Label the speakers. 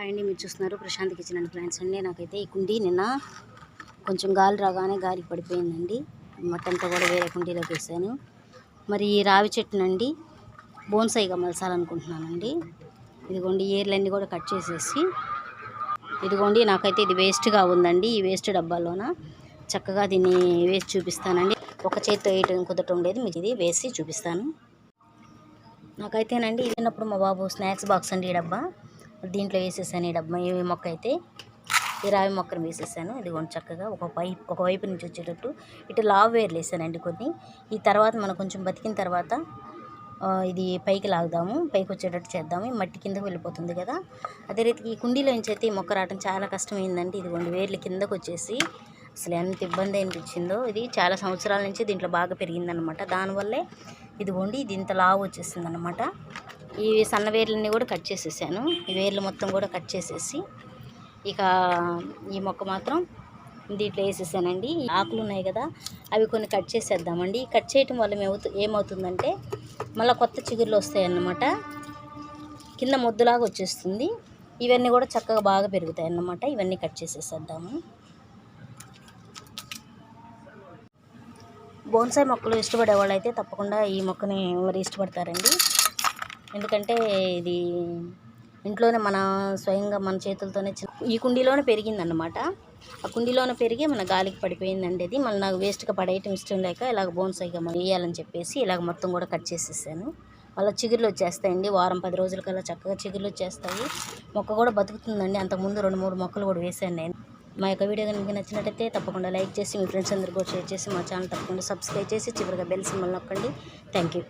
Speaker 1: Hi అండి, మీరు చూస్తున్నారు ప్రశాంత్ కిచెన్ అండ్ ప్లాంట్స్ అండి. నాకైతే ఈ కుండీ నిన్న కొంచెం గాలి రాగానే గాలికి పడిపోయిందండి. మట్టంతా కూడా వేరే కుండీలోకి వేసాను. మరి ఈ రావి చెట్టునండి బోన్సాయిగా మలసాలనుకుంటున్నానండి. ఇదిగోండి ఏర్లన్నీ కూడా కట్ చేసేసి, ఇదిగోండి నాకైతే ఇది వేస్ట్గా ఉందండి. ఈ వేస్ట్ డబ్బాలోన చక్కగా దీన్ని వేసి చూపిస్తానండి. ఒక చేతితో వేయటం కుదరటం లేదు, మీకు ఇది వేసి చూపిస్తాను. నాకైతేనండి ఇదిన్నప్పుడు మా బాబు స్నాక్స్ బాక్స్ అండి ఈ డబ్బా, దీంట్లో వేసేసాను. ఈ డబ్బా ఈ మొక్క అయితే ఈ రావి మొక్కను వేసేసాను. ఇదిగోండి చక్కగా ఒకవైపు నుంచి వచ్చేటట్టు ఇటు లావు వేర్లు వేసానండి కొన్ని. ఈ తర్వాత మనం కొంచెం బతికిన తర్వాత ఇది పైకి లాగుదాము, పైకి వచ్చేటట్టు చేద్దాము. మట్టి కిందకు వెళ్ళిపోతుంది కదా. అదే రీతికి ఈ కుండీలో నుంచి అయితే ఈ మొక్క రావడం చాలా కష్టమైందండి. ఇదిగోండి వేర్లు కిందకు వచ్చేసి అసలు ఎంత ఇబ్బంది అనిపించిందో. ఇది చాలా సంవత్సరాల నుంచి దీంట్లో బాగా పెరిగిందనమాట. దానివల్లే ఇదిగోండి ఇది ఇంత లావు వచ్చేసింది అనమాట. ఈ సన్న వేర్లన్నీ కూడా కట్ చేసేసాను. ఈ వేర్లు మొత్తం కూడా కట్ చేసేసి ఇక ఈ మొక్క మాత్రం దీంట్లో వేసేసానండి. ఆకులు ఉన్నాయి కదా, అవి కొన్ని కట్ చేసేద్దామండి. కట్ చేయటం వల్ల ఏమవుతుందంటే మళ్ళీ కొత్త చిగుర్లు వస్తాయి అన్నమాట. కింద మొద్దులాగా వచ్చేస్తుంది. ఇవన్నీ కూడా చక్కగా బాగా పెరుగుతాయి అన్నమాట. ఇవన్నీ కట్ చేసేసేద్దాము. బోన్సాయి మొక్కలు ఇష్టపడే వాళ్ళు అయితే తప్పకుండా ఈ మొక్కని మరి ఇష్టపడతారండి. ఎందుకంటే ఇది ఇంట్లోనే మన స్వయంగా మన చేతులతోనే ఈ కుండీలోనే పెరిగిందన్నమాట. ఆ కుండీలోనే పెరిగి మన గాలికి పడిపోయిందండి. అది మళ్ళీ నాకు వేస్ట్గా పడేయటం ఇష్టం లేక ఇలాగ బోన్సాయిగా మనం వేయాలని చెప్పేసి ఇలాగ మొత్తం కూడా కట్ చేసేసాను. మళ్ళీ చిగుర్లు వచ్చేస్తాయండి. వారం 10 రోజులకల్లా చక్కగా చిగుర్లు వచ్చేస్తాయి. మొక్క కూడా బతుకుతుందండి. అంతకుముందు 2-3 మొక్కలు కూడా వేసాను నేను. మా యొక్క వీడియో కనుక మీకు నచ్చినట్టయితే తప్పకుండా లైక్ చేసి మీ ఫ్రెండ్స్ అందరికీ షేర్ చేసి మా ఛానల్ తప్పకుండా సబ్స్క్రైబ్ చేసి చివరిగా బెల్ సింబల్ నొక్కండి. Thank you.